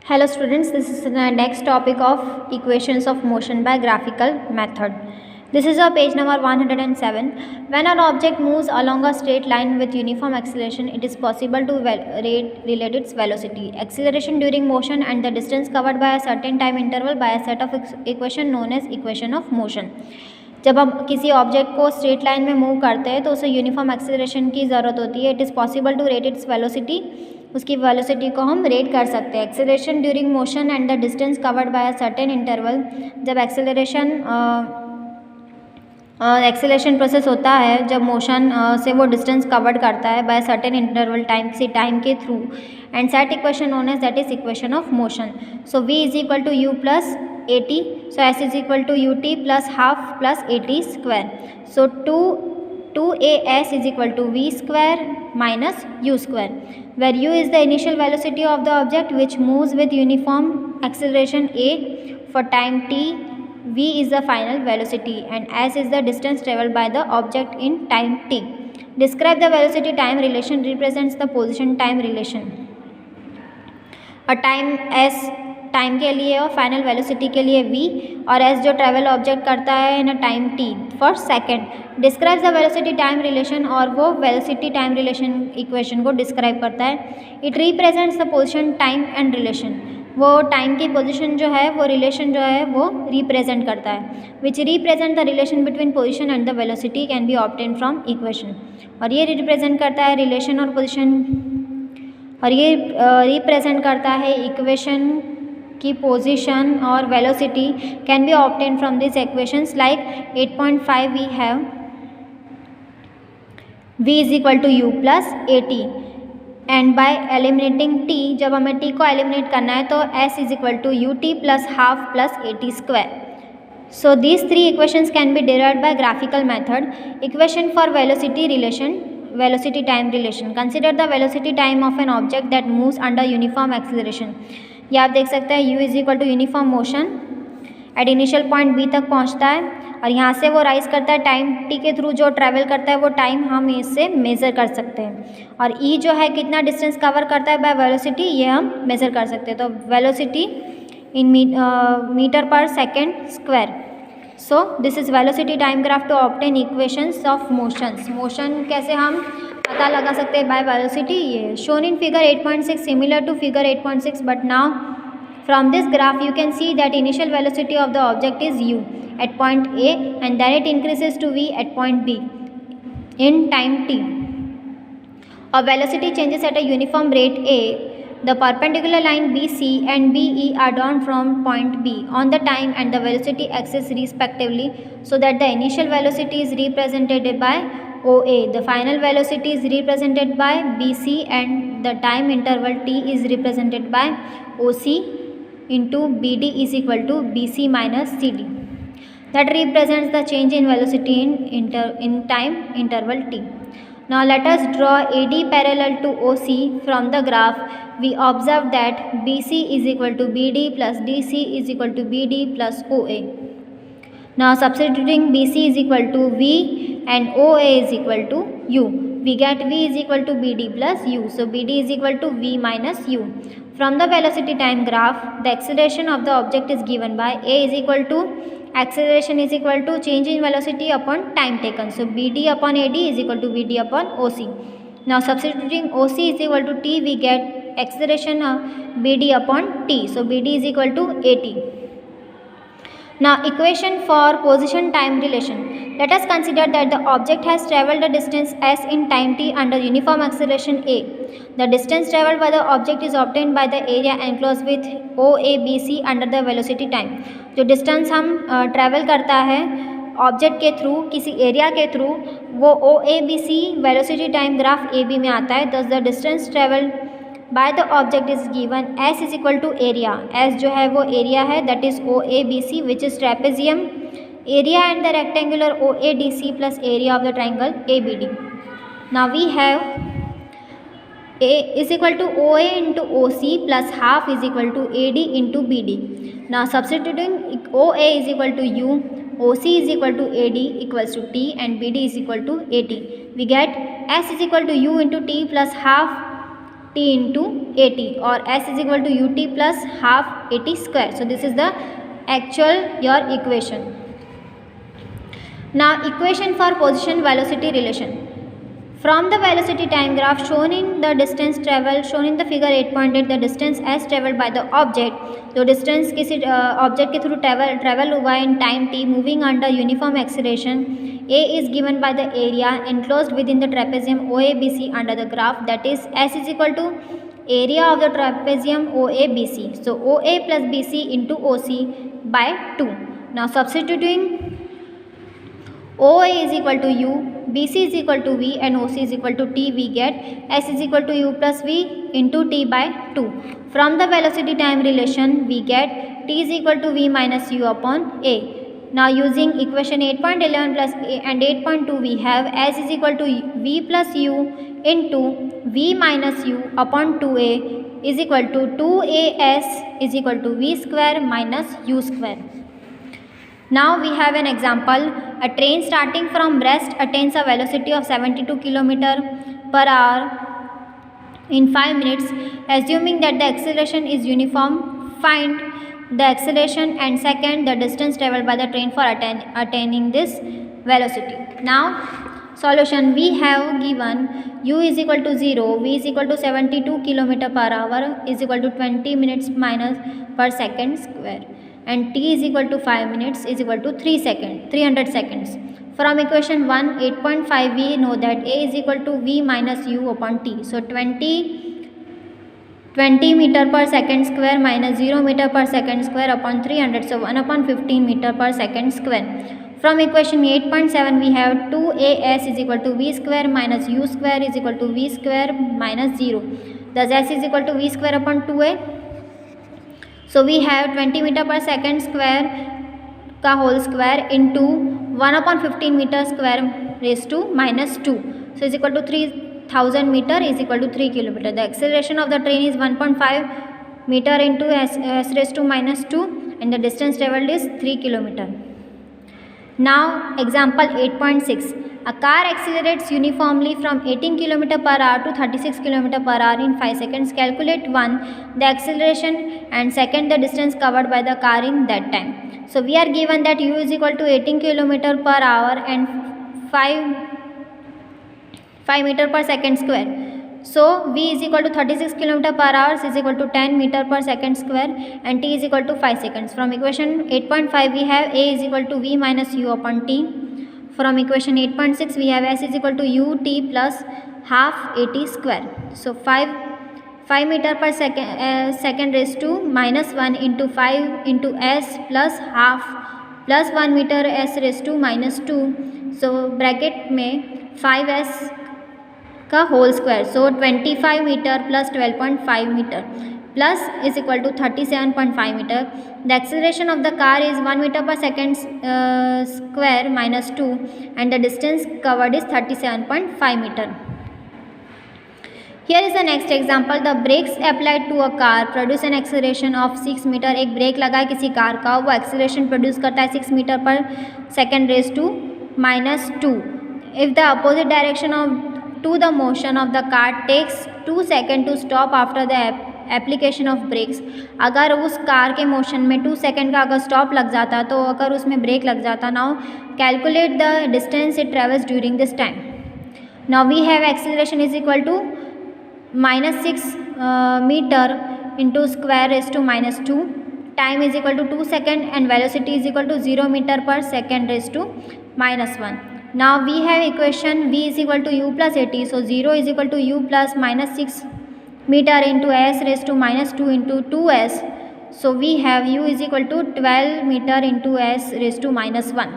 Hello students, this is the next topic of equations of motion by graphical method. This is our page number 107. When an object moves along a straight line with uniform acceleration, it is possible to relate its velocity, acceleration during motion and the distance covered by a certain time interval by a set of equation known as equation of motion. जब हम किसी object को straight line में move करते हैं तो उसे uniform acceleration की ज़रूरत होती है. It is possible to rate its velocity, उसकी वेलोसिटी को हम रेट कर सकते हैं. Acceleration during motion and the distance covered by a certain interval. जब एक्सेलरेशन प्रोसेस होता है, जब मोशन से वो डिस्टेंस कवर्ड करता है बाय सर्टेन इंटरवल टाइम के through, and set equation known as that is equation of motion. So v is equal to u plus at, so s is equal to ut plus half plus at square. So 2as is equal to v square minus u square, where u is the initial velocity of the object which moves with uniform acceleration a for time t, v is the final velocity, and s is the distance traveled by the object in time t. Describe the velocity time relation represents the position time relation. A time s time के लिए और final velocity के लिए v, और s जो travel object करता है in a time t for second. Describe the velocity time relation, और वो वेलोसिटी टाइम रिलेशन इक्वेशन को डिस्क्राइब करता है. It represents the position time and relation. वो टाइम की पोजिशन जो है, वो रिलेशन जो है वो रिप्रेजेंट करता है. Which represent the relation between position and the velocity can be obtain from equation. और ये रिप्रेजेंट करता है रिलेशन और पोजिशन, और ये रिप्रेजेंट करता है इक्वेशन की पोजीशन और velocity can be obtain from this equations. Like 8.5 we have v is equal to u plus at, and by eliminating t, जब हमें t को एलिमिनेट करना है तो s is equal to ut plus half plus at square. So these three equations can be derived by graphical method. Equation for velocity relation, velocity time relation. Consider the velocity time of an object that moves under uniform acceleration. ये आप देख सकते हैं u is equal to uniform motion at initial point b तक पहुंचता है, और यहाँ से वो राइज करता है टाइम t के थ्रू. जो ट्रैवल करता है वो टाइम हम इससे मेज़र कर सकते हैं, और e जो है कितना डिस्टेंस कवर करता है बाय वेलोसिटी, ये हम मेज़र कर सकते हैं. तो velocity in metre per second square. So this is velocity time graph to obtain equations of motions. Motion कैसे हम पता लगा सकते हैं बाय वेलोसिटी, ये shown in figure 8.6, similar to figure 8.6, but now from this graph you can see that initial velocity of the object is u at point a and then it increases to v at point b in time t. और velocity changes at a uniform rate a. The perpendicular line BC and BE are drawn from point B on the time and the velocity axis respectively, so that the initial velocity is represented by OA, the final velocity is represented by BC, and the time interval T is represented by OC into BD is equal to BC minus CD. That represents the change in velocity in time interval T. Now let us draw AD parallel to OC. From the graph we observe that BC is equal to BD plus DC is equal to BD plus OA. Now substituting BC is equal to V and OA is equal to U, we get V is equal to BD plus U. So BD is equal to V minus U. From the velocity time graph, the acceleration of the object is given by A is equal to acceleration is equal to change in velocity upon time taken. So BD upon AD is equal to BD upon OC. Now substituting OC is equal to T, we get acceleration BD upon T. So BD is equal to AT. Now equation for position time relation. Let us consider that the object has travelled a distance s in time t under uniform acceleration a. The distance travelled by the object is obtained by the area enclosed with OABC under the velocity time. जो distance हम travel करता है object के through, किसी area के through, वो OABC velocity time graph AB में आता है. Thus the distance travel by the object is given s is equal to area. s जो है वो एरिया है, that is OABC which is trapezium area and the rectangular OADC plus area of the triangle ABD. Now we have A is equal to OA into OC plus half is equal to AD into BD. Now substituting OA is equal to U, OC is equal to AD equals to T, and BD is equal to AT. We get S is equal to U into T plus half t into at, or s is equal to ut plus half at square. So this is the actual your equation. Now equation for position velocity relation. From the velocity time graph shown in the distance travel shown in the figure 8.8, the distance as traveled by the object, तो distance किसी object के through travel हुआ in time t moving under uniform acceleration, a is given by the area enclosed within the trapezium OABC under the graph, that is s is equal to area of the trapezium OABC. So OA plus BC into OC by 2. Now substituting OA is equal to U, BC is equal to V and OC is equal to T, we get S is equal to U plus V into T by 2. From the velocity time relation we get T is equal to V minus U upon A. Now using equation 8.11 plus A and 8.2 we have S is equal to V plus U into V minus U upon 2A is equal to 2AS is equal to V square minus U square. Now we have an example. A train starting from rest attains a velocity of 72 km per hour in 5 minutes. Assuming that the acceleration is uniform, find the acceleration and second the distance traveled by the train for attaining this velocity. Now solution, we have given u is equal to 0, v is equal to 72 km per hour is equal to 20 minutes minus per second square, and t is equal to 5 minutes is equal to 300 seconds. From equation 1 8.5 we know that a is equal to v minus u upon t. So 20 meter per second square minus 0 meter per second square upon 300, so 1 upon 15 meter per second square. From equation 8.7 we have 2as is equal to v square minus u square is equal to v square minus 0. Thus s is equal to v square upon 2a. So we have 20 meter per second square का whole square into 1 upon 15 meter square raised to minus 2. So is equal to 3000 meter is equal to 3 kilometer. The acceleration of the train is 1.5 meter into s raised to minus 2 and the distance travelled is 3 kilometer. Now example 8.6. A car accelerates uniformly from 18 km per hour to 36 km per hour in 5 seconds. Calculate 1 the acceleration and second the distance covered by the car in that time. So we are given that u is equal to 18 km per hour and 5 meter per second square. So v is equal to 36 km per hour is equal to 10 meter per second square and t is equal to 5 seconds. From equation 8.5 we have a is equal to v minus u upon t. From equation 8.6 we have s is equal to ut plus half at square. So 5 meter per second raised to minus 1 into 5 into s plus half plus 1 meter s raised to minus 2. So bracket में 5s का whole square, so 25 metre plus 12.5 metre plus is equal to 37.5 meter. The acceleration of the car is 1 meter per second square minus 2 and the distance covered is 37.5 meter. Here is the next example. The brakes applied to a car produce an acceleration of 6 meter. एक break लगा है किसी car का, वो acceleration produce करता है 6 meter per second raised to minus 2. If the opposite direction to the motion of the car takes 2 seconds to stop after the application of brakes, अगर उस कार के मोशन में 2 सेकेंड का अगर स्टॉप लग जाता तो अगर उसमें ब्रेक लग जाता, now calculate the distance it travels during this time. Now we have acceleration is equal to -6 metre into square raise to -2, time is equal to 2 second and velocity is equal to 0 metre per second raise to -1. Now we have equation v is equal to u plus at, so 0 is equal to u plus -6 meter into s raised to -2 into 2s. So we have u is equal to 12 meter into s raised to -1.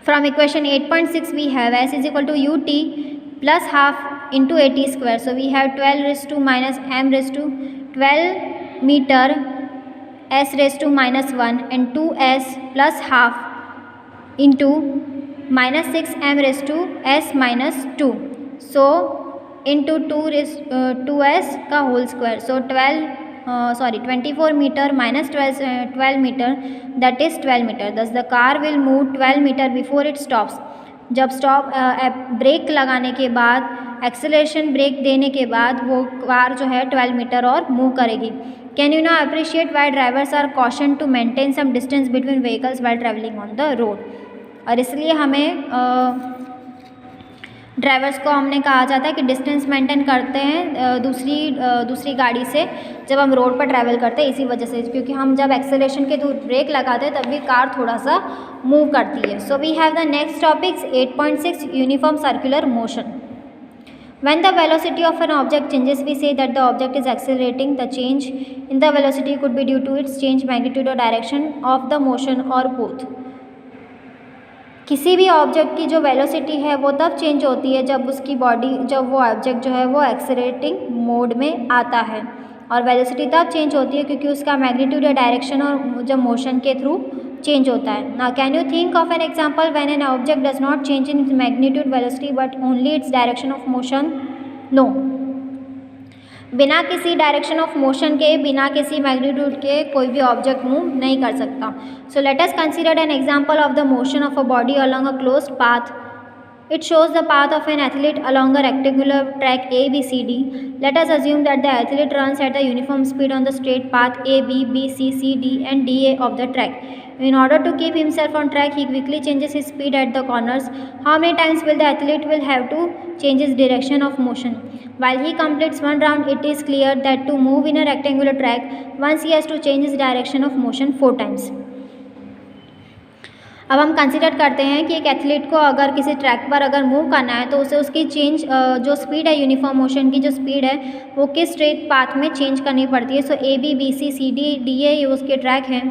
From equation 8.6 we have s is equal to ut plus half into at square. So we have 12 raised to minus m raised to 12 meter s raised to -1 and 2s plus half into -6 m raised to s -2. So into 2s का whole square, so 24 metre minus 12 meter, that is 12 meter. Thus the car will move 12 meter before it stops. जब stop break लगाने के बाद, acceleration break देने के बाद वो car जो है 12 मीटर और मूव करेगी। Can you now appreciate why drivers are caution to maintain some distance between vehicles while travelling on the road. और इसलिए हमें ड्राइवर्स को हमने कहा जाता है कि डिस्टेंस मेंटेन करते हैं दूसरी गाड़ी से जब हम रोड पर ट्रैवल करते हैं, इसी वजह से, क्योंकि हम जब एक्सेलरेशन के थ्रू ब्रेक लगाते हैं तभी कार थोड़ा सा मूव करती है। So we have the next topics 8.6 uniform circular motion. When the velocity of an object changes, we say that the object is accelerating. The change in the velocity could be due to its change magnitude or direction of the motion or both. किसी भी object की जो velocity है वो तब change होती है जब वो ऑब्जेक्ट जो है वो एक्सेलरेटिंग मोड में आता है, और वेलोसिटी तब चेंज होती है क्योंकि उसका मैग्नीट्यूड या डायरेक्शन और जब मोशन के थ्रू चेंज होता है। Now can you think of an example when an object does not change in its magnitude velocity but only its direction of motion? No, बिना किसी डायरेक्शन ऑफ मोशन के, बिना किसी मैग्नीट्यूड के कोई भी ऑब्जेक्ट मूव नहीं कर सकता। So let us consider N example of the motion of a body along a closed path. It shows the path of an athlete along a rectangular track A, B, C, D. Let us assume that the athlete runs at the uniform speed on the straight path A, B, B, C, C, D and D, A of the track. In order to keep himself on track, he quickly changes his speed at the corners. How many times will the athlete will have to change his direction of motion? While he completes one round, it is clear that to move in a rectangular track, once he has to change his direction of motion 4 times. अब हम consider करते हैं कि एक athlete को अगर किसी track पर अगर मूव करना है तो उसे उसकी जो स्पीड है, यूनिफॉर्म मोशन की जो स्पीड है वो किस स्ट्रेट पाथ में चेंज करनी पड़ती है। So A B B C C D D A ये उसके ट्रैक हैं।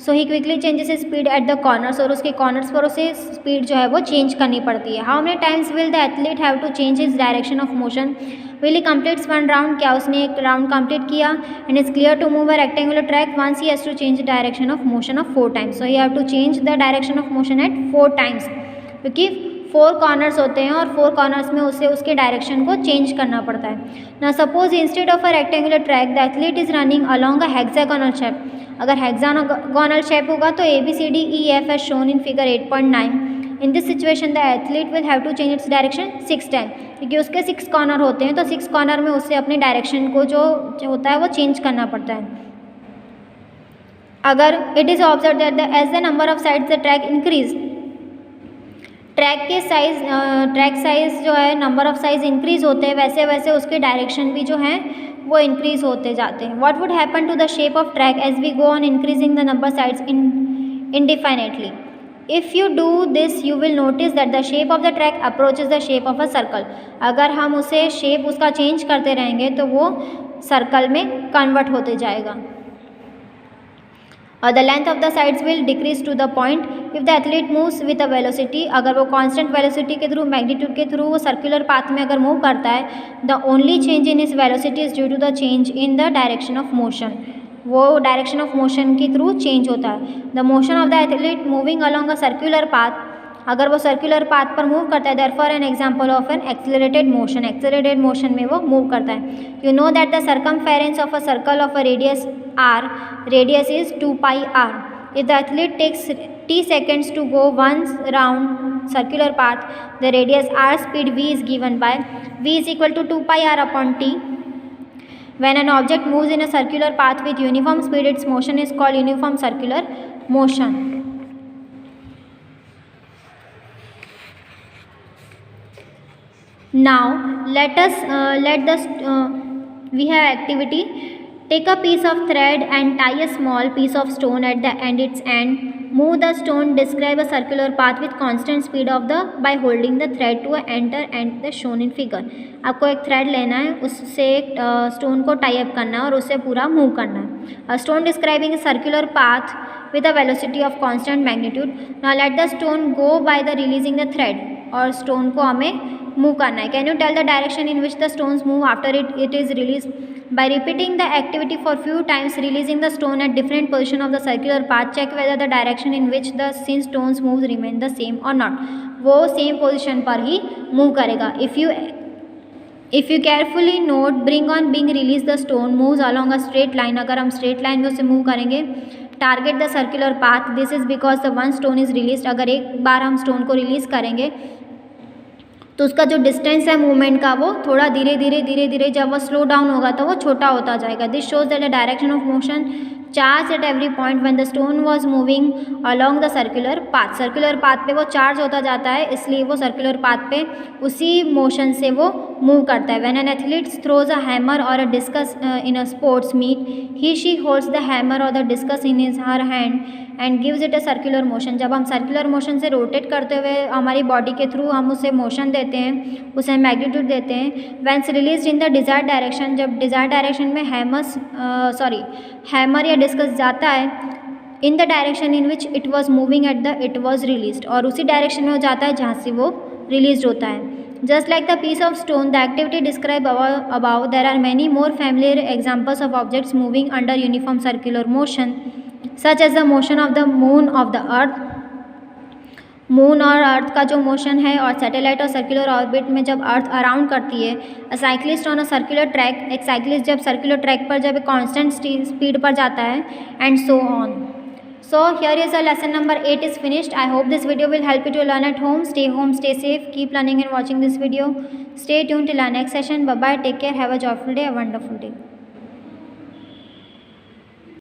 So he quickly changes speed at the corners, और उसके कॉर्नर्स पर उसे स्पीड जो है वो चेंज करनी पड़ती है। How many times will the athlete have to change his direction of motion? Will he completes one round, क्या उसने एक राउंड कंप्लीट किया? And is clear to move a rectangular track once he has to change direction of motion of 4 times. So he have to change the direction of motion at 4 times, क्योंकि 4 corners होते हैं और 4 corners में उसे उसके direction को change करना पड़ता है। ना suppose instead of a rectangular track the athlete is running along a hexagonal shape. अगर हेक्सागोनल शेप होगा तो A B C D E F as shown in figure 8.9। In this situation the athlete will have to change its direction 6 time, क्योंकि उसके 6 corner होते हैं तो 6 corner में उसे अपने डायरेक्शन को जो होता है वो चेंज करना पड़ता है। अगर it is observe that as the number of sides the track increase, track size जो है, नंबर ऑफ साइज इंक्रीज होते हैं, वैसे वैसे उसके डायरेक्शन भी जो हैं वो इंक्रीज होते जाते हैं। What would happen to the shape of track as we go on increasing the number sides indefinitely? If you do this, you will notice that the shape of the track approaches the shape of a circle. अगर हम उसे shape उसका change करते रहेंगे तो वो circle में convert होते जाएगा। और the length of the sides will decrease to the point if the athlete moves with a velocity. अगर वो कांस्टेंट वेलोसिटी के थ्रू, मैग्नीट्यूड के थ्रू वो सर्कुलर पाथ में अगर मूव करता है, the only change in is velocity is due to the change in the direction of motion. वो डायरेक्शन ऑफ मोशन के थ्रू चेंज होता है। The motion of the athlete moving along a circular path, अगर वो circular path पर move करता है, therefore an example of an accelerated motion, accelerated motion में वो मूव करता है। You know that the circumference of a circle of a radius r, radius is 2 pi r. If the athlete takes t seconds to go once round circular path, the radius r speed v is given by v is equal to 2 pi r upon t. When an object moves in a circular path with uniform speed, its motion is called uniform circular motion. Now we have activity. Take a piece of thread and tie a small piece of stone at its end. Move the stone. Describe a circular path with constant speed by holding the thread to enter and the shown in figure. आपको एक thread लेना है, उससे एक stone को tie up करना है और उससे पूरा मूव करना है। Stone describing a circular path with a velocity of constant magnitude. Now let the stone go by the releasing the thread. और स्टोन को हमें मूव करना है। Can you tell the direction in which the stones move after it is release? By repeating the activity for few times, releasing the stone at different position of the circular path, check whether the direction in which the stones moves remain the same or not. वो same position पर ही move करेगा। If you carefully note, being release the stone moves along a straight line. अगर हम straight line में उसे move करेंगे, target the circular path, this is because the one stone is release. अगर एक बार हम स्टोन को रिलीज़ करेंगे तो उसका जो डिस्टेंस है मूवमेंट का वो थोड़ा धीरे धीरे जब वो स्लो डाउन होगा तो वो छोटा होता जाएगा। This shows that the direction of motion charge at every point when the stone was moving along the circular path. Circular path पे वो चार्ज होता जाता है, इसलिए वो सर्कुलर पाथ पे उसी मोशन से वो मूव करता है। When an athlete throws a hammer और a discus in a sports meet, he she holds the hammer और the discus in his her hand and gives it a circular motion. जब हम circular motion से rotate करते हुए हमारी body के through हम उसे मोशन देते हैं, उसे मैग्नीट्यूड देते हैं। Whence release in the desired direction, जब डिजायर्ड डायरेक्शन में हैमर या डिस्कस जाता है in the direction in which it was moving at the it was release, और उसी डायरेक्शन में हो जाता है जहाँ से वो रिलीज होता है। Just like the piece of stone, the activity described above, there are many more familiar examples of objects moving under uniform circular motion, such as the motion of the moon of the earth. Moon और अर्थ का जो motion है, और satellite और circular orbit में जब earth around करती है। अ cyclist on a circular track, एक साइक्लिस्ट जब सर्कुलर ट्रैक पर जब कांस्टेंट स्पीड पर जाता है, and so on. So here is a lesson number 8 is finished. I hope this video will help you to learn at home. Stay home, stay safe, keep learning and watching this video. Stay tuned till our next session. Bye bye, take care, have a joyful day, a wonderful day.